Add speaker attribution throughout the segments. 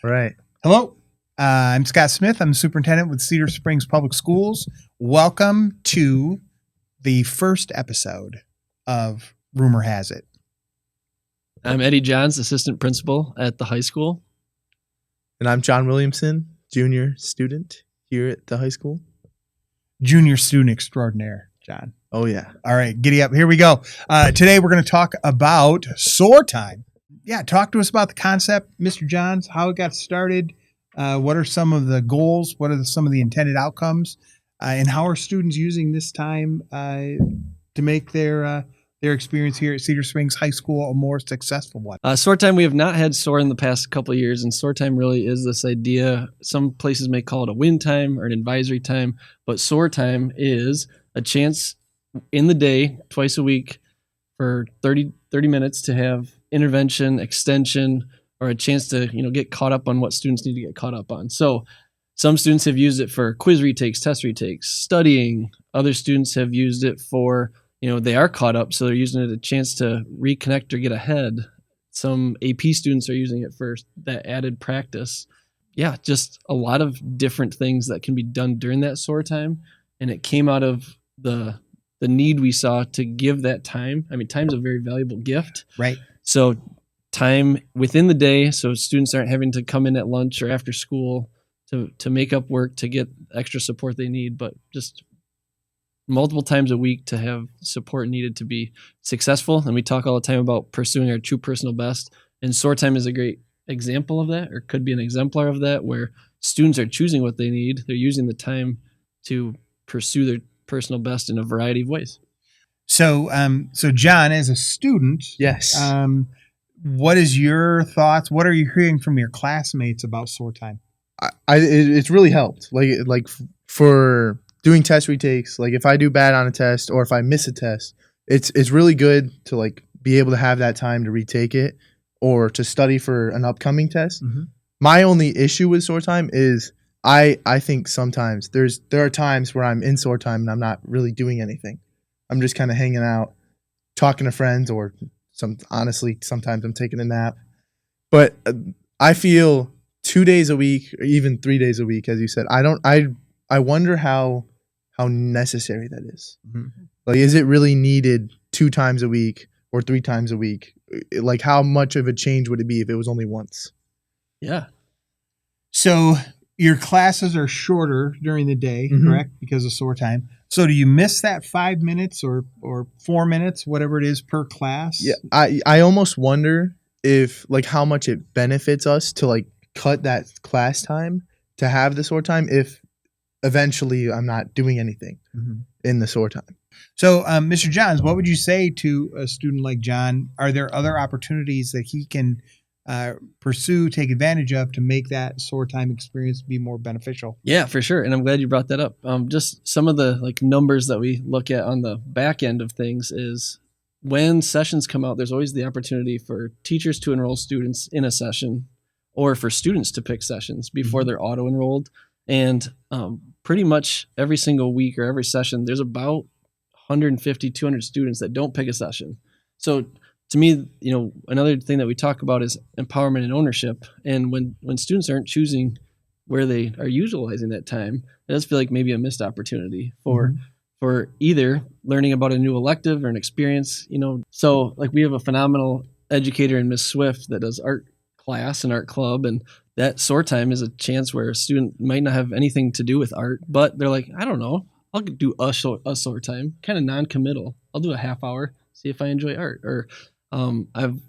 Speaker 1: Right.
Speaker 2: Hello, I'm Scott Smith. I'm the superintendent with Cedar Springs Public Schools. Welcome to the first episode of Rumor Has It.
Speaker 3: I'm Eddie Johns, assistant principal at the high school.
Speaker 1: And I'm John Williamson, junior student here at the high school.
Speaker 2: Junior student extraordinaire, John.
Speaker 1: Oh, yeah.
Speaker 2: All right, giddy up. Here we go. Today we're going to talk about S.O.A.R time. Yeah, talk to us about the concept, Mr. Johns, how it got started. What are some of the goals? What are some of the intended outcomes? And how are students using this time to make their experience here at Cedar Springs High School a more successful one?
Speaker 3: S.O.A.R time, we have not had S.O.A.R in the past couple of years, and S.O.A.R time really is this idea. Some places may call it a win time or an advisory time, but S.O.A.R time is a chance in the day, twice a week, for 30 minutes to have intervention, extension, or a chance to get caught up on what students need to get caught up on. So some students have used it for quiz retakes, test retakes, studying. Other students have used it for, they are caught up, so they're using it as a chance to reconnect or get ahead. Some AP students are using it for that added practice. Yeah, just a lot of different things that can be done during that S.O.A.R time. And it came out of the need we saw to give that time. I mean, time's a very valuable gift.
Speaker 2: Right.
Speaker 3: So time within the day, so students aren't having to come in at lunch or after school to make up work to get extra support they need, but just multiple times a week to have support needed to be successful. And we talk all the time about pursuing our true personal best. And S.O.A.R time is a great example of that, or could be an exemplar of that, where students are choosing what they need. They're using the time to pursue their personal best in a variety of ways.
Speaker 2: So John, as a student,
Speaker 1: Yes.
Speaker 2: What is your thoughts? What are you hearing from your classmates about S.O.A.R time?
Speaker 1: It's really helped. Like for doing test retakes, like if I do bad on a test or if I miss a test, it's really good to be able to have that time to retake it or to study for an upcoming test. Mm-hmm. My only issue with S.O.A.R time is I think sometimes there are times where I'm in S.O.A.R time and I'm not really doing anything. I'm just kind of hanging out, talking to friends, or honestly, sometimes I'm taking a nap. But I feel 2 days a week, or even 3 days a week, as you said, I wonder how necessary that is. Mm-hmm. Is it really needed 2 times a week or 3 times a week? How much of a change would it be if it was only once?
Speaker 3: Yeah.
Speaker 2: So your classes are shorter during the day, mm-hmm. correct? Because of S.O.A.R time. So do you miss that 5 minutes or 4 minutes, whatever it is per class?
Speaker 1: Yeah, I almost wonder if how much it benefits us to cut that class time to have the S.O.A.R time if eventually I'm not doing anything mm-hmm. in the S.O.A.R time.
Speaker 2: So, Mr. Johns, what would you say to a student like John? Are there other opportunities that he can pursue, take advantage of to make that S.O.A.R time experience be more beneficial?
Speaker 3: Yeah, for sure. And I'm glad you brought that up. Just some of the numbers that we look at on the back end of things is when sessions come out, there's always the opportunity for teachers to enroll students in a session or for students to pick sessions before mm-hmm. they're auto-enrolled. And pretty much every single week or every session, there's about 150, 200 students that don't pick a session. So to me, another thing that we talk about is empowerment and ownership. And when students aren't choosing where they are utilizing that time, it does feel like maybe a missed opportunity for either learning about a new elective or an experience. So we have a phenomenal educator in Miss Swift that does art class and art club, and that S.O.A.R time is a chance where a student might not have anything to do with art, but they're like, I don't know, I'll do a S.O.A.R time, kind of non-committal. I'll do a half hour, see if I enjoy art. Or I've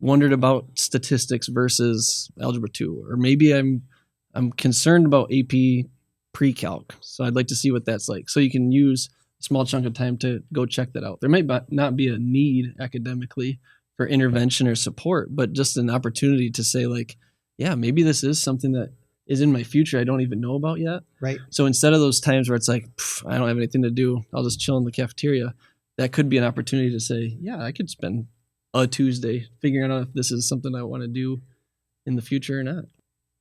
Speaker 3: wondered about statistics versus algebra 2, or maybe I'm concerned about AP pre-calc, so I'd like to see what that's like. So you can use a small chunk of time to go check that out. There might not be a need academically for intervention or support, but just an opportunity to say yeah, maybe this is something that is in my future I don't even know about yet.
Speaker 2: Right.
Speaker 3: So instead of those times where it's I don't have anything to do, I'll just chill in the cafeteria, that could be an opportunity to say, yeah, I could spend a Tuesday figuring out if this is something I want to do in the future or not.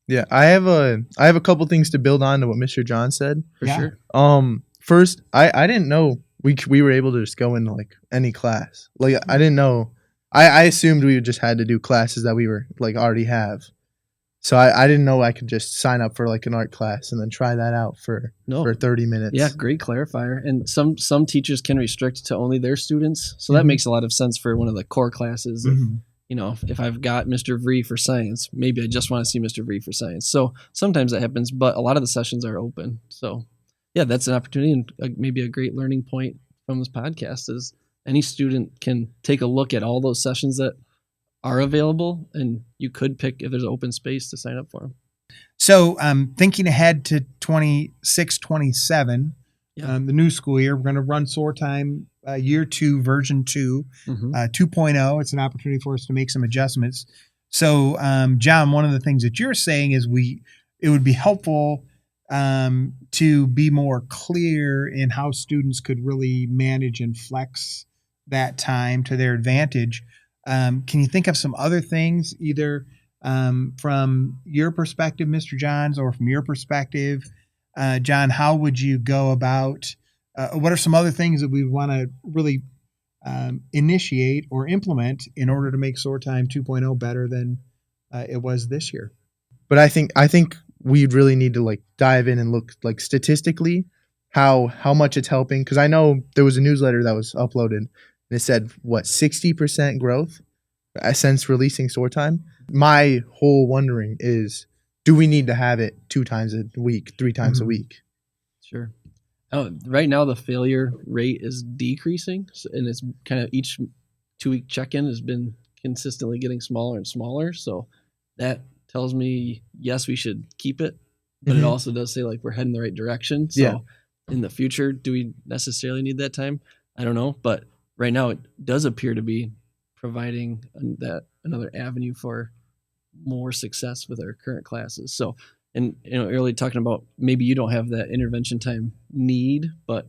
Speaker 1: Yeah, I have a couple things to build on to what Mr. John said.
Speaker 3: For sure.
Speaker 1: First, I didn't know we were able to just go into any class. I didn't know. I assumed we just had to do classes that we were already have. So I didn't know I could just sign up for like an art class and then try that out for 30 minutes.
Speaker 3: Yeah, great clarifier. And some teachers can restrict to only their students, so that
Speaker 1: Mhm.
Speaker 3: makes a lot of sense for one of the core classes.
Speaker 2: Mhm.
Speaker 3: If I've got Mr. Vree for science, maybe I just want to see Mr. Vree for science. So sometimes that happens, but a lot of the sessions are open. So yeah, that's an opportunity and maybe a great learning point from this podcast is any student can take a look at all those sessions that are available, and you could pick if there's an open space to sign up for them.
Speaker 2: So thinking ahead to 26, 27,
Speaker 3: Yeah.
Speaker 2: the new school year, we're going to run SOAR time year 2, version 2, 2.0. It's an opportunity for us to make some adjustments. So, John, one of the things that you're saying is it would be helpful to be more clear in how students could really manage and flex that time to their advantage. Can you think of some other things, either from your perspective, Mr. Johns, or from your perspective, John? How would you go about? What are some other things that we want to really initiate or implement in order to make SOAR time 2.0 better than it was this year?
Speaker 1: But I think we'd really need to like dive in and look like statistically how much it's helping, because I know there was a newsletter that was uploaded and it said 60% growth since releasing SOAR time. My whole wondering is, do we need to have it 2 times a week, 3 times a week?
Speaker 3: Sure. Right now the failure rate is decreasing, and it's kind of each 2-week check-in has been consistently getting smaller and smaller. So that tells me, yes, we should keep it, but it also does say like we're heading the right direction. So in the future, do we necessarily need that time? I don't know, but right now it does appear to be providing that another avenue for more success with our current classes. So, and earlier talking about maybe you don't have that intervention time need, but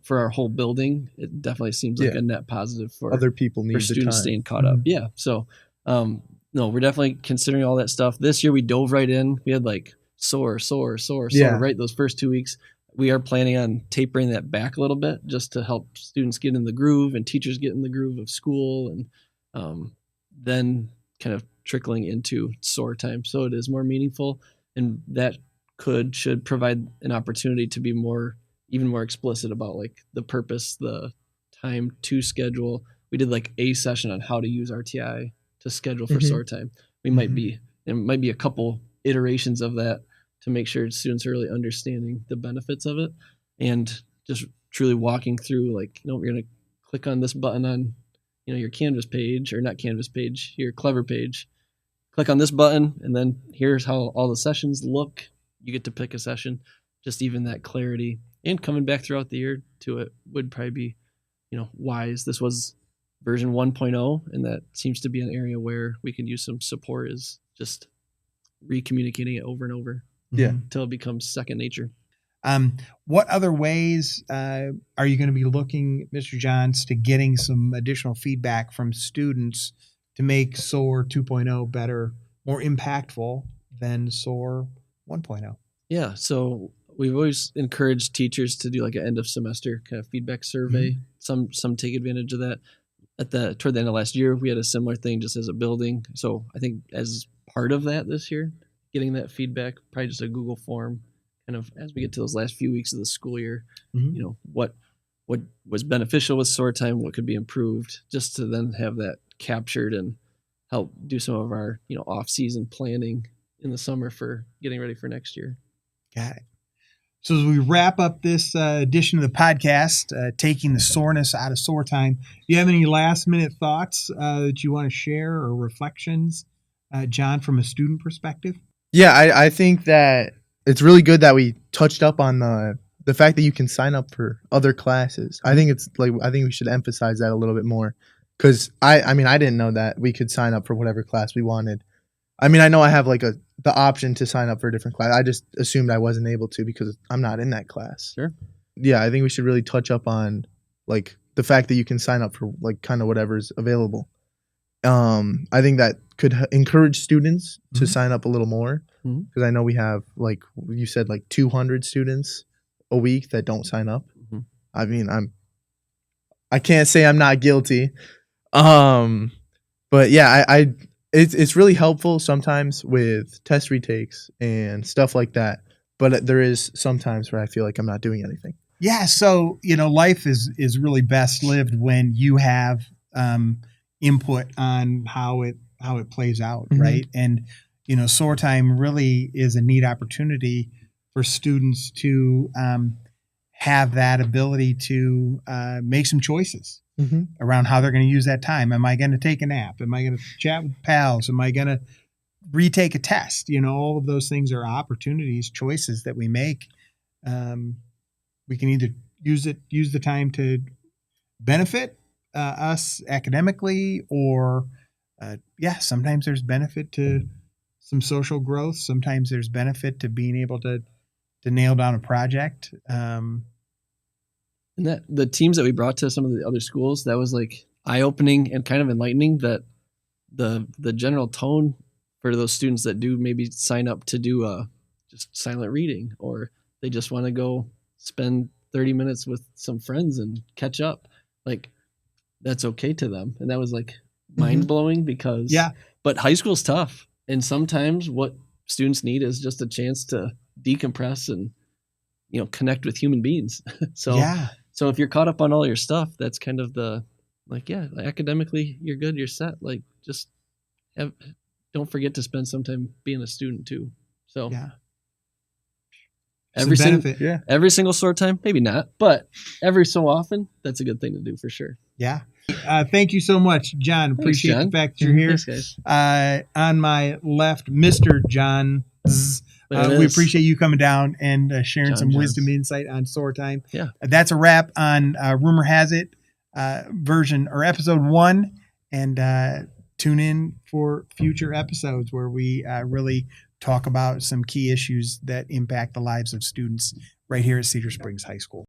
Speaker 3: for our whole building, it definitely seems like a net positive for
Speaker 1: other people need
Speaker 3: for
Speaker 1: the
Speaker 3: students
Speaker 1: time.
Speaker 3: staying caught up. Yeah. So, no, we're definitely considering all that stuff. This year we dove right in. We had like SOAR right those first 2 weeks. We are planning on tapering that back a little bit just to help students get in the groove and teachers get in the groove of school, and then kind of trickling into SOAR time. So it is more meaningful, and that should provide an opportunity to be even more explicit about like the purpose, the time to schedule. We did like a session on how to use RTI to schedule for SOAR time. There might be a couple iterations of that to make sure students are really understanding the benefits of it, and just truly walking through like, we're going to click on this button on, your Canvas page, or not Canvas page, your Clever page. Click on this button, and then here's how all the sessions look. You get to pick a session. Just even that clarity, and coming back throughout the year to it would probably be, wise. This was version 1.0, and that seems to be an area where we can use some support, is just recommunicating it over and over.
Speaker 1: Yeah.
Speaker 3: Until it becomes second nature.
Speaker 2: What other ways are you going to be looking, Mr. Johns, to getting some additional feedback from students to make SOAR 2.0 better, more impactful than SOAR 1.0?
Speaker 3: Yeah, so we've always encouraged teachers to do like an end of semester kind of feedback survey. Some take advantage of that. Toward the end of last year, we had a similar thing just as a building. So I think as part of that this year, getting that feedback, probably just a Google form, kind of as we get to those last few weeks of the school year, what was beneficial with SOAR time, what could be improved, just to then have that captured and help do some of our, off-season planning in the summer for getting ready for next year.
Speaker 2: Got it. So as we wrap up this edition of the podcast, taking the soreness out of SOAR time, do you have any last-minute thoughts that you want to share, or reflections, John, from a student perspective?
Speaker 1: Yeah, I think that it's really good that we touched up on the fact that you can sign up for other classes. I think we should emphasize that a little bit more, because I didn't know that we could sign up for whatever class we wanted. I know I have like the option to sign up for a different class. I just assumed I wasn't able to because I'm not in that class.
Speaker 3: Sure.
Speaker 1: Yeah, I think we should really touch up on like the fact that you can sign up for like kind of whatever's available. I think that could encourage students to sign up a little more, because I know we have, like you said, like 200 students a week that don't sign up. I can't say I'm not guilty. But yeah, it's really helpful sometimes with test retakes and stuff like that. But there is sometimes where I feel like I'm not doing anything.
Speaker 2: Yeah. So, life is really best lived when you have input on how it plays out.
Speaker 1: Mhm.
Speaker 2: Right. And, SOAR time really is a neat opportunity for students to have that ability to make some choices
Speaker 1: Mm-hmm.
Speaker 2: around how they're going to use that time. Am I going to take a nap? Am I going to chat with pals? Am I going to retake a test? All of those things are opportunities, choices that we make. We can either use the time to benefit us academically, or sometimes there's benefit to some social growth. Sometimes there's benefit to being able to nail down a project.
Speaker 3: And that the teams that we brought to some of the other schools, that was like eye-opening and kind of enlightening, that the general tone for those students that do maybe sign up to do just silent reading, or they just want to go spend 30 minutes with some friends and catch up, like that's okay to them. And that was like mind-blowing because but high school's tough, and sometimes what students need is just a chance to decompress and connect with human beings. So if you're caught up on all your stuff, that's kind of the academically you're good, you're set. Like just don't forget to spend some time being a student too. So every single SOAR time, maybe not, but every so often, that's a good thing to do for sure.
Speaker 2: Yeah. Thank you so much, John.
Speaker 3: Thanks,
Speaker 2: Appreciate
Speaker 3: John.
Speaker 2: the fact that you're here.
Speaker 3: Thanks, guys.
Speaker 2: On my left, Mr. John. We appreciate you coming down and sharing some wisdom insight on SOAR time.
Speaker 3: Yeah.
Speaker 2: That's a wrap on Rumor Has It version or episode 1. And tune in for future episodes where we really talk about some key issues that impact the lives of students right here at Cedar Springs High School.